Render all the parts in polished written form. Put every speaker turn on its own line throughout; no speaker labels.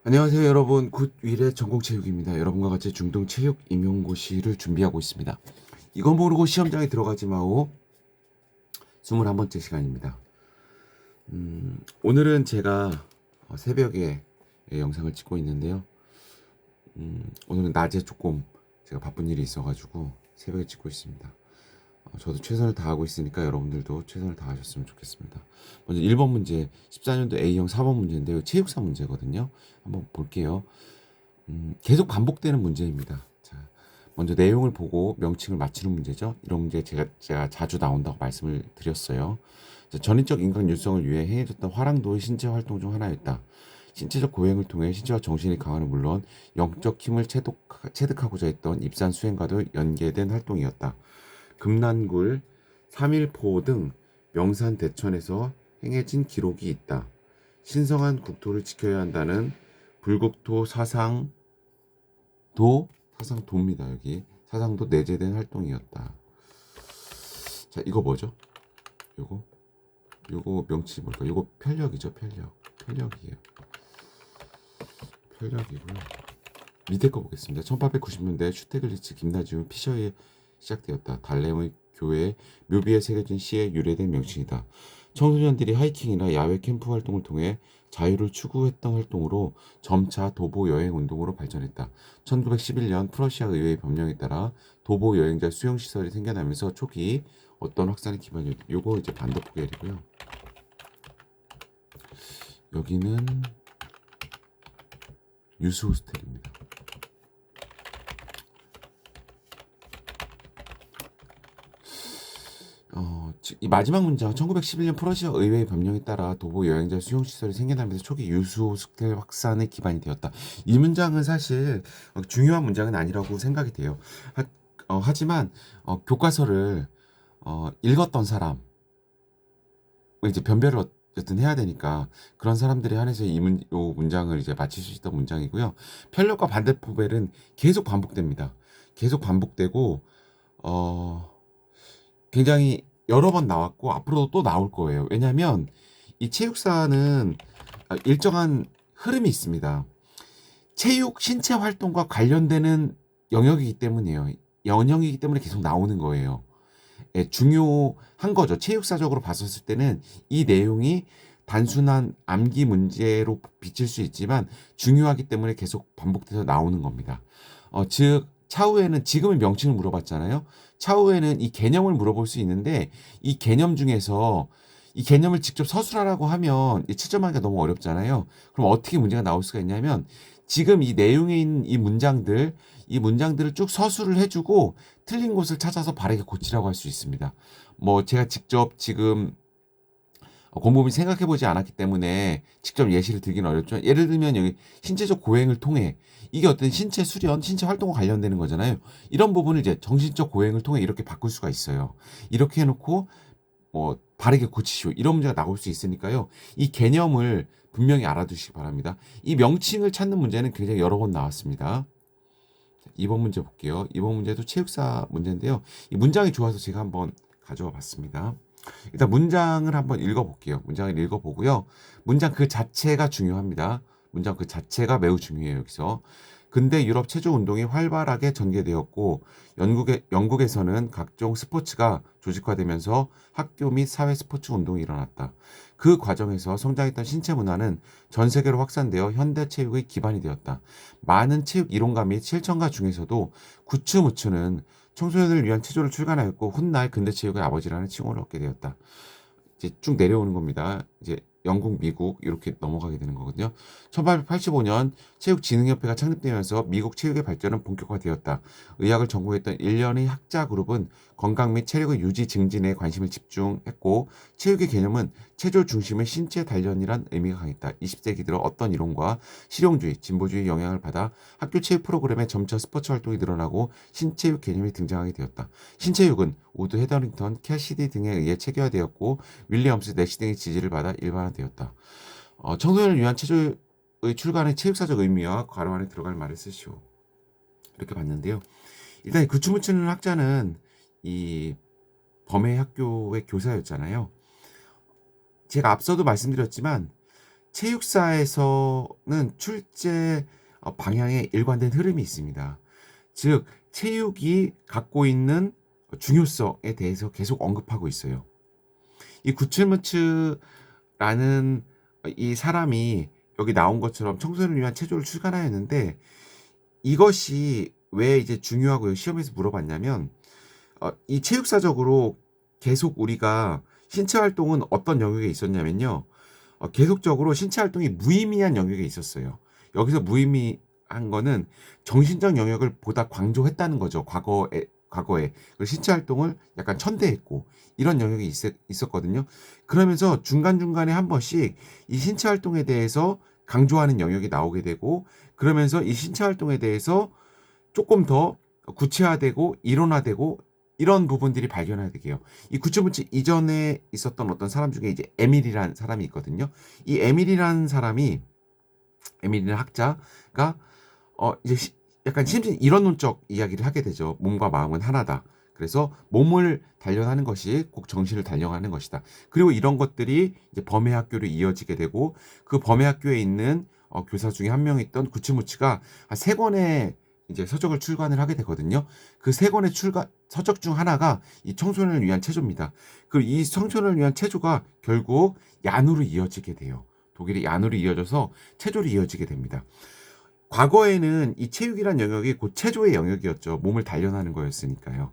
안녕하세요 여러분, 굿윌의 전공체육입니다. 여러분과 같이 중등체육 임용고시를 준비하고 있습니다. 이거 모르고 시험장에 들어가지 마오. 21번째 시간입니다. 오늘은 제가 새벽에 영상을 찍고 있는데요. 오늘은 낮에 조금 제가 바쁜 일이 있어가지고 새벽에 찍고 있습니다. 저도 최선을 다하고 있으니까 여러분들도 최선을 다하셨으면 좋겠습니다. 먼저 1번 문제, 14년도 A형 4번 문제인데요. 체육사 문제거든요. 한번 볼게요. 계속 반복되는 문제입니다. 자, 먼저 내용을 보고 명칭을 맞히는 문제죠. 이런 문제 제가 자주 나온다고 말씀을 드렸어요. 자, 전인적 인간 율성을 위해 행해졌던 화랑도의 신체 활동 중 하나였다. 신체적 고행을 통해 신체와 정신이 강화는 물론 영적 힘을 체득하고자 했던 입산 수행과도 연계된 활동이었다. 금난굴, 삼일포 등 명산 대천에서 행해진 기록이 있다. 신성한 국토를 지켜야 한다는 불국토 사상도입니다. 여기 사상도 내재된 활동이었다. 자, 이거 뭐죠? 요거 명칭이 뭘까? 요거 편력이죠. 편력이에요. 편력이고요. 밑에 거 보겠습니다. 1890년대 슈테글리츠, 김나지움, 피셔에 시작되었다. 달렘의 교회 묘비에 새겨진 시에 유래된 명칭이다. 청소년들이 하이킹이나 야외 캠프 활동을 통해 자유를 추구했던 활동으로 점차 도보 여행 운동으로 발전했다. 1911년 프러시아 의회의 법령에 따라 도보 여행자 수용 시설이 생겨나면서 초기 어떤 확산의 기반이 요거 이제 반도포겔이고요. 여기는 유스 호스텔입니다. 이 마지막 문장 1911년 프러시아 의회의 법령에 따라 도보 여행자 수용 시설이 생겨나면서 초기 유수 호스텔 확산의 기반이 되었다. 이 문장은 사실 중요한 문장은 아니라고 생각이 돼요. 하지만 교과서를 읽었던 사람 이제 변별을 어쨌든 해야 되니까 그런 사람들에 한해서 요 문장을 이제 맞힐 수 있던 문장이고요. 편력과 반대포벨은 계속 반복됩니다. 계속 반복되고 굉장히 여러 번 나왔고 앞으로도 또 나올 거예요. 왜냐하면 이 체육사는 일정한 흐름이 있습니다. 체육 신체 활동과 관련되는 영역이기 때문이에요. 영역이기 때문에 계속 나오는 거예요. 예, 중요한 거죠. 체육사적으로 봤었을 때는 이 내용이 단순한 암기 문제로 비칠 수 있지만 중요하기 때문에 계속 반복돼서 나오는 겁니다. 즉 차후에는 지금은 명칭을 물어봤잖아요. 차후에는 이 개념을 물어볼 수 있는데 이 개념 중에서 이 개념을 직접 서술하라고 하면 채점하기가 너무 어렵잖아요. 그럼 어떻게 문제가 나올 수가 있냐면 지금 이 내용에 있는 이 문장들을 쭉 서술을 해주고 틀린 곳을 찾아서 바르게 고치라고 할 수 있습니다. 뭐 제가 직접 지금 곰곰이 생각해 보지 않았기 때문에 직접 예시를 들기는 어렵죠. 예를 들면 여기 신체적 고행을 통해 이게 어떤 신체 수련, 신체 활동과 관련되는 거잖아요. 이런 부분을 이제 정신적 고행을 통해 이렇게 바꿀 수가 있어요. 이렇게 해놓고 뭐 바르게 고치시오. 이런 문제가 나올 수 있으니까요. 이 개념을 분명히 알아두시기 바랍니다. 이 명칭을 찾는 문제는 굉장히 여러 번 나왔습니다. 2번 문제 볼게요. 2번 문제도 체육사 문제인데요. 이 문장이 좋아서 제가 한번 가져와 봤습니다. 일단 문장을 한번 읽어볼게요. 문장을 읽어보고요. 문장 그 자체가 중요합니다. 문장 그 자체가 매우 중요해요. 여기서. 근대 유럽 체조 운동이 활발하게 전개되었고 영국에서는 각종 스포츠가 조직화되면서 학교 및 사회 스포츠 운동이 일어났다. 그 과정에서 성장했던 신체 문화는 전 세계로 확산되어 현대 체육의 기반이 되었다. 많은 체육 이론가 및 실천가 중에서도 구츠무츠는 청소년을 위한 체조를 출간하였고 훗날 근대 체육의 아버지라는 칭호를 얻게 되었다. 이제 쭉 내려오는 겁니다. 이제 영국, 미국 이렇게 넘어가게 되는 거거든요. 1885년 체육진흥협회가 창립되면서 미국 체육의 발전은 본격화되었다. 의학을 전공했던 일련의 학자 그룹은 건강 및 체력의 유지 증진에 관심을 집중했고 체육의 개념은 체조 중심의 신체 단련이란 의미가 강했다. 20세기 들어 어떤 이론과 실용주의, 진보주의 영향을 받아 학교 체육 프로그램에 점차 스포츠 활동이 늘어나고 신체육 개념이 등장하게 되었다. 신체육은 우드 헤더링턴, 캐시디 등에 의해 체계화되었고 윌리엄스, 내시 등의 지지를 받아 일반화되었다. 청소년을 위한 체조의 출간의 체육사적 의미와 괄호 안에 들어갈 말을 쓰시오. 이렇게 봤는데요. 일단 구츠무츠는 학자는 이 범의 학교의 교사였잖아요. 제가 앞서도 말씀드렸지만 체육사에서는 출제 방향에 일관된 흐름이 있습니다. 즉 체육이 갖고 있는 중요성에 대해서 계속 언급하고 있어요. 이 구칠무츠라는 이 사람이 여기 나온 것처럼 청소년을 위한 체조를 출간하였는데, 이것이 왜 이제 중요하고 시험에서 물어봤냐면, 이 체육사적으로 계속 우리가 신체 활동은 어떤 영역에 있었냐면요. 계속적으로 신체 활동이 무의미한 영역에 있었어요. 여기서 무의미한 거는 정신적 영역을 보다 강조했다는 거죠. 과거에. 그리고 신체 활동을 약간 천대했고, 이런 영역이 있었거든요. 그러면서 중간중간에 한 번씩 이 신체 활동에 대해서 강조하는 영역이 나오게 되고, 그러면서 이 신체 활동에 대해서 조금 더 구체화되고 이론화되고 이런 부분들이 발견하게 돼요. 이 구치무치 이전에 있었던 어떤 사람 중에 이제 에밀이라는 사람이 있거든요. 이 에밀이라는 학자가 이제 약간 심신 이론론적 이야기를 하게 되죠. 몸과 마음은 하나다. 그래서 몸을 단련하는 것이 꼭 정신을 단련하는 것이다. 그리고 이런 것들이 이제 범의 학교로 이어지게 되고, 그 범의 학교에 있는 교사 중에 한 명이었던 구치무치가 한 세 권의 이제 서적을 출간을 하게 되거든요. 그 세 권의 서적 중 하나가 이 청소년을 위한 체조입니다. 그 이 청소년을 위한 체조가 결국 얀으로 이어지게 돼요. 독일의 얀으로 이어져서 체조로 이어지게 됩니다. 과거에는 이 체육이란 영역이 곧 체조의 영역이었죠. 몸을 단련하는 거였으니까요.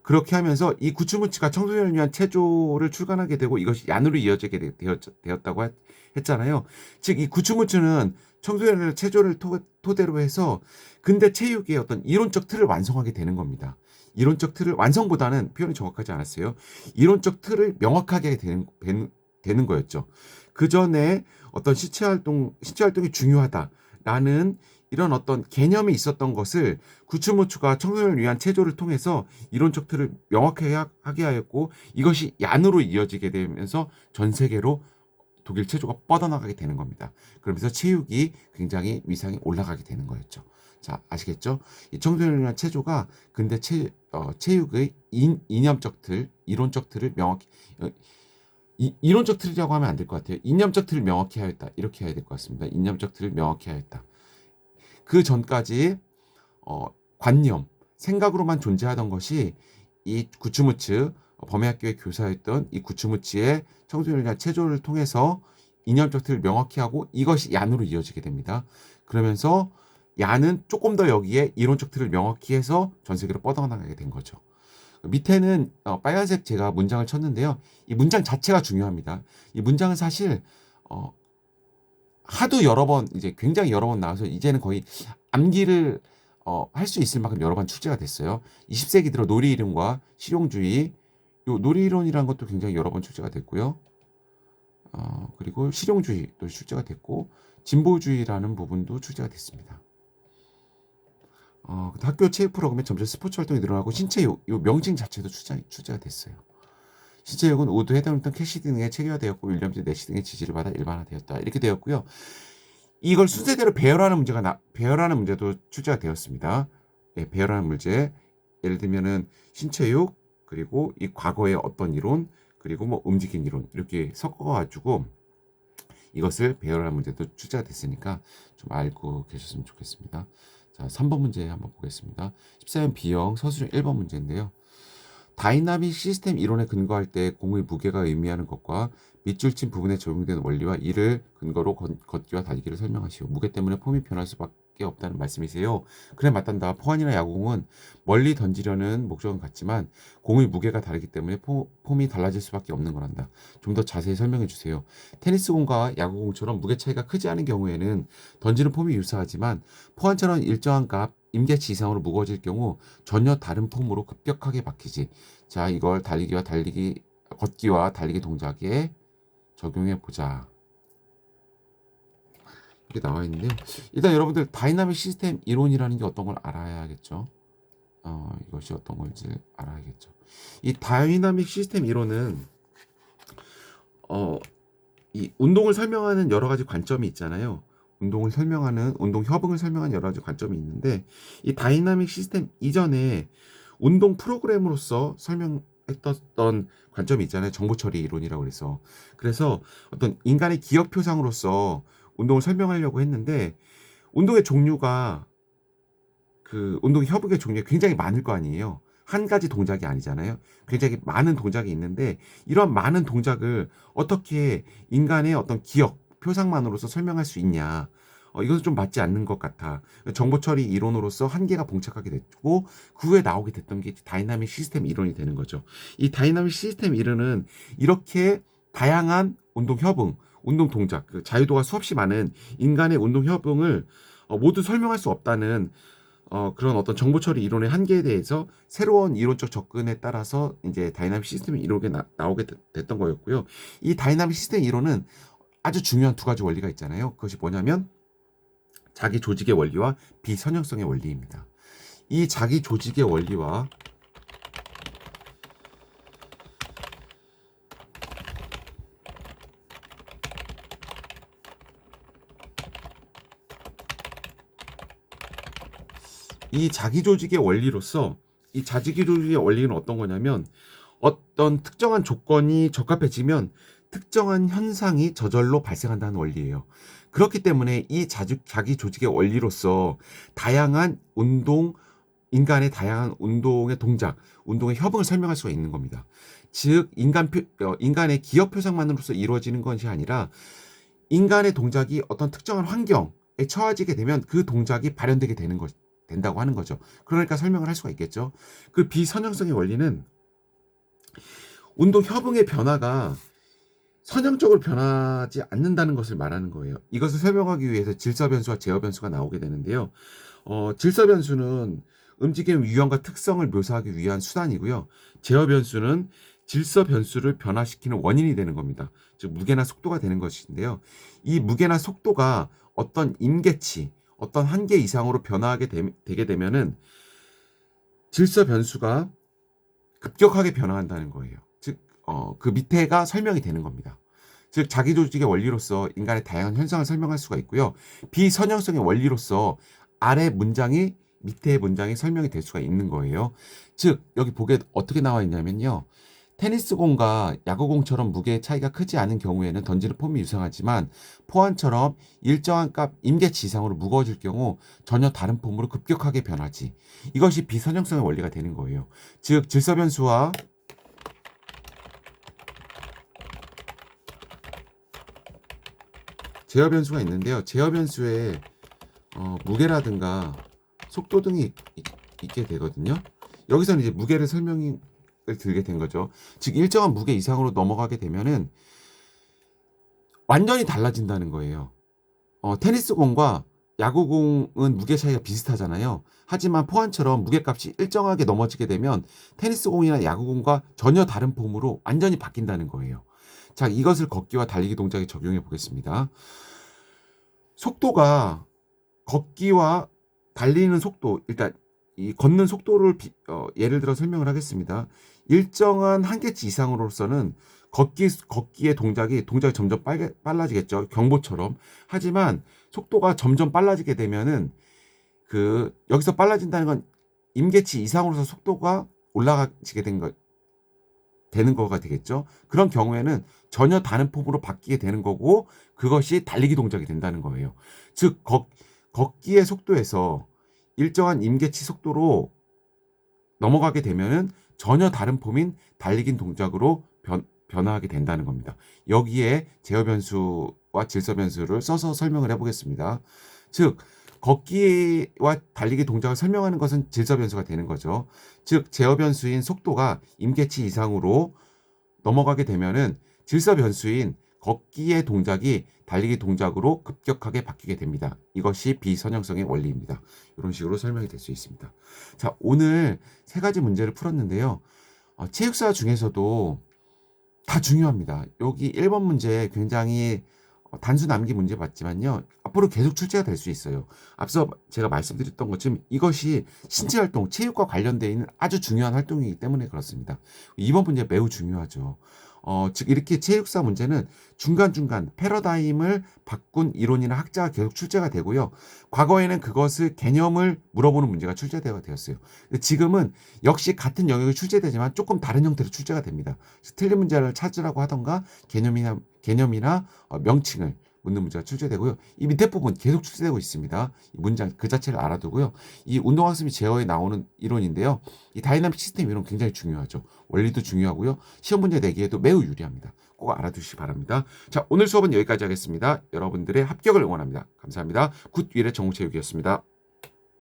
그렇게 하면서 이 구츠무치가 청소년을 위한 체조를 출간하게 되고, 이것이 얀으로 이어지게 되었다고 했잖아요. 즉 이 구츠무치는 청소년의 체조를 토대로 해서 근대 체육의 어떤 이론적 틀을 완성하게 되는 겁니다. 이론적 틀을, 완성보다는 표현이 정확하지 않았어요. 이론적 틀을 명확하게 되는 거였죠. 그 전에 어떤 신체 활동이 중요하다라는 이런 어떤 개념이 있었던 것을 구츠무츠가 청소년을 위한 체조를 통해서 이론적 틀을 명확하게 하게 하였고, 이것이 얀으로 이어지게 되면서 전 세계로 독일 체조가 뻗어나가게 되는 겁니다. 그러면서 체육이 굉장히 위상이 올라가게 되는 거였죠. 자, 아시겠죠? 이 청소년을 위한 체조가 근대 체육의 이념적 틀, 이론적 틀을 명확히, 이론적 틀이라고 하면 안 될 것 같아요. 이념적 틀을 명확히 하였다. 이렇게 해야 될 것 같습니다. 이념적 틀을 명확히 하였다. 그 전까지 관념, 생각으로만 존재하던 것이 이 구츠무츠 범해학교의 교사였던 이 구츠무치의 청소년을 위한 체조를 통해서 이념적 틀을 명확히 하고, 이것이 얀으로 이어지게 됩니다. 그러면서 얀은 조금 더 여기에 이론적 틀을 명확히 해서 전 세계로 뻗어나가게 된 거죠. 밑에는 빨간색 제가 문장을 쳤는데요. 이 문장 자체가 중요합니다. 이 문장은 사실 하도 여러 번, 이제 굉장히 여러 번 나와서 이제는 거의 암기를 할 수 있을 만큼 여러 번 출제가 됐어요. 20세기 들어 놀이이론과 실용주의, 요 놀이이론이라는 것도 굉장히 여러 번 출제가 됐고요. 그리고 실용주의도 출제가 됐고, 진보주의라는 부분도 출제가 됐습니다. 학교 체육 프로그램에 점점 스포츠 활동이 늘어나고, 신체욕, 요 명칭 자체도 출제가 됐어요. 신체욕은 우드, 헤더링턴, 캐시디 등의 체계화되었고, 윌리엄즈, 내시 등의 지지를 받아 일반화되었다. 이렇게 되었고요. 이걸 순서대로 배열하는 문제도 출제가 되었습니다. 예, 배열하는 문제. 예를 들면은 신체욕, 그리고 이 과거의 어떤 이론, 그리고 뭐 움직임 이론, 이렇게 섞어가지고 이것을 배열하는 문제도 출제가 됐으니까 좀 알고 계셨으면 좋겠습니다. 자, 3번 문제 한번 보겠습니다. 14년 B형 서술형 1번 문제인데요. 다이나믹 시스템 이론에 근거할 때 공의 무게가 의미하는 것과 밑줄 친 부분에 적용되는 원리와 이를 근거로 걷기와 달리기를 설명하시오. 무게 때문에 폼이 변할 수밖에 없다는 말씀이세요. 그래, 맞단다. 포환이나 야구공은 멀리 던지려는 목적은 같지만 공의 무게가 다르기 때문에 폼이 달라질 수밖에 없는 거란다. 좀 더 자세히 설명해 주세요. 테니스공과 야구공처럼 무게 차이가 크지 않은 경우에는 던지는 폼이 유사하지만 포환처럼 일정한 값 임계치 이상으로 무거워질 경우 전혀 다른 폼으로 급격하게 바뀌지. 자, 이걸 걷기와 달리기 동작에 적용해 보자. 이렇게 나와 있는데요. 일단 여러분들 다이나믹 시스템 이론이라는 게 어떤 걸 알아야겠죠. 이것이 어떤 건지 알아야겠죠. 이 다이나믹 시스템 이론은 이 운동을 설명하는 여러 가지 관점이 있잖아요. 운동 협응을 설명하는 여러 가지 관점이 있는데, 이 다이나믹 시스템 이전에 운동 프로그램으로서 했던 관점이 있잖아요. 정보 처리 이론이라고 그래서. 그래서 어떤 인간의 기억 표상으로서 운동을 설명하려고 했는데 운동의 종류가 그 운동 협응의 종류가 굉장히 많을 거 아니에요. 한 가지 동작이 아니잖아요. 굉장히 많은 동작이 있는데 이런 많은 동작을 어떻게 인간의 어떤 기억, 표상만으로서 설명할 수 있냐. 이것은 좀 맞지 않는 것 같아. 정보 처리 이론으로서 한계가 봉착하게 됐고 그 후에 나오게 됐던 게 다이나믹 시스템 이론이 되는 거죠. 이 다이나믹 시스템 이론은 이렇게 다양한 운동 협응, 운동 동작, 그 자유도가 수없이 많은 인간의 운동 협응을 모두 설명할 수 없다는 그런 어떤 정보 처리 이론의 한계에 대해서 새로운 이론적 접근에 따라서 이제 다이나믹 시스템 이론이 나오게 됐던 거였고요. 이 다이나믹 시스템 이론은 아주 중요한 두 가지 원리가 있잖아요. 그것이 뭐냐면 자기 조직의 원리와 비선형성의 원리입니다. 이 자기 조직의 원리와 이 자기 조직의 원리로서 이 자기 조직의 원리는 어떤 거냐면 어떤 특정한 조건이 적합해지면 특정한 현상이 저절로 발생한다는 원리예요. 그렇기 때문에 이 자기 조직의 원리로서 다양한 운동, 인간의 다양한 운동의 동작, 운동의 협응을 설명할 수가 있는 겁니다. 즉, 인간의 기억 표상만으로서 이루어지는 것이 아니라 인간의 동작이 어떤 특정한 환경에 처해지게 되면 그 동작이 발현되게 된다고 하는 거죠. 그러니까 설명을 할 수가 있겠죠. 그 비선형성의 원리는 운동 협응의 변화가 선형적으로 변하지 않는다는 것을 말하는 거예요. 이것을 설명하기 위해서 질서 변수와 제어 변수가 나오게 되는데요. 질서 변수는 움직임 유형과 특성을 묘사하기 위한 수단이고요. 제어 변수는 질서 변수를 변화시키는 원인이 되는 겁니다. 즉 무게나 속도가 되는 것인데요. 이 무게나 속도가 어떤 임계치, 어떤 한계 이상으로 변화하게 되게 되면은 질서 변수가 급격하게 변화한다는 거예요. 즉, 그 밑에가 설명이 되는 겁니다. 즉, 자기 조직의 원리로서 인간의 다양한 현상을 설명할 수가 있고요. 비선형성의 원리로서 아래 문장이 밑에 문장이 설명이 될 수가 있는 거예요. 즉, 여기 보게 어떻게 나와 있냐면요. 테니스공과 야구공처럼 무게의 차이가 크지 않은 경우에는 던지는 폼이 유사하지만 포환처럼 일정한 값 임계치 이상으로 무거워질 경우 전혀 다른 폼으로 급격하게 변하지. 이것이 비선형성의 원리가 되는 거예요. 즉 질서 변수와 제어 변수가 있는데요. 제어 변수에 무게라든가 속도 등이 있게 되거든요. 여기서는 이제 무게를 설명을 들게 된 거죠. 즉 일정한 무게 이상으로 넘어가게 되면은 완전히 달라진다는 거예요. 테니스공과 야구공은 무게 차이가 비슷하잖아요. 하지만 포환처럼 무게값이 일정하게 넘어지게 되면 테니스공이나 야구공과 전혀 다른 폼으로 완전히 바뀐다는 거예요. 자, 이것을 걷기와 달리기 동작에 적용해 보겠습니다. 속도가 걷기와 달리는 속도, 일단 이 걷는 속도를 예를 들어 설명을 하겠습니다. 일정한 한계치 이상으로서는 걷기의 동작이 점점 빨라지겠죠. 경보처럼. 하지만 속도가 점점 빨라지게 되면은 여기서 빨라진다는 건 임계치 이상으로서 속도가 올라가지게 되는 거가 되겠죠. 그런 경우에는 전혀 다른 폼으로 바뀌게 되는 거고 그것이 달리기 동작이 된다는 거예요. 즉 걷기의 속도에서 일정한 임계치 속도로 넘어가게 되면은 전혀 다른 폼인 달리기 동작으로 변화하게 된다는 겁니다. 여기에 제어 변수와 질서 변수를 써서 설명을 해보겠습니다. 즉 걷기와 달리기 동작을 설명하는 것은 질서 변수가 되는 거죠. 즉 제어 변수인 속도가 임계치 이상으로 넘어가게 되면은 질서 변수인 걷기의 동작이 달리기 동작으로 급격하게 바뀌게 됩니다. 이것이 비선형성의 원리입니다. 이런 식으로 설명이 될 수 있습니다. 자, 오늘 세 가지 문제를 풀었는데요. 체육사 중에서도 다 중요합니다. 여기 1번 문제 굉장히 단수 남기 문제 봤지만요. 앞으로 계속 출제가 될 수 있어요. 앞서 제가 말씀드렸던 것처럼 이것이 신체 활동, 체육과 관련되어 있는 아주 중요한 활동이기 때문에 그렇습니다. 2번 문제 매우 중요하죠. 즉 이렇게 체육사 문제는 중간중간 패러다임을 바꾼 이론이나 학자가 계속 출제가 되고요. 과거에는 그것을 개념을 물어보는 문제가 출제가 되었어요. 근데 지금은 역시 같은 영역이 출제되지만 조금 다른 형태로 출제가 됩니다. 틀린 문제를 찾으라고 하던가 개념이나 명칭을 묻는 문제가 출제되고요. 이 밑에 부분 계속 출제되고 있습니다. 이 문장 그 자체를 알아두고요. 이 운동학습이 제어에 나오는 이론인데요. 이 다이나믹 시스템 이론 굉장히 중요하죠. 원리도 중요하고요. 시험 문제 내기에도 매우 유리합니다. 꼭 알아두시기 바랍니다. 자, 오늘 수업은 여기까지 하겠습니다. 여러분들의 합격을 응원합니다. 감사합니다. 굿 위의 정우체육이었습니다.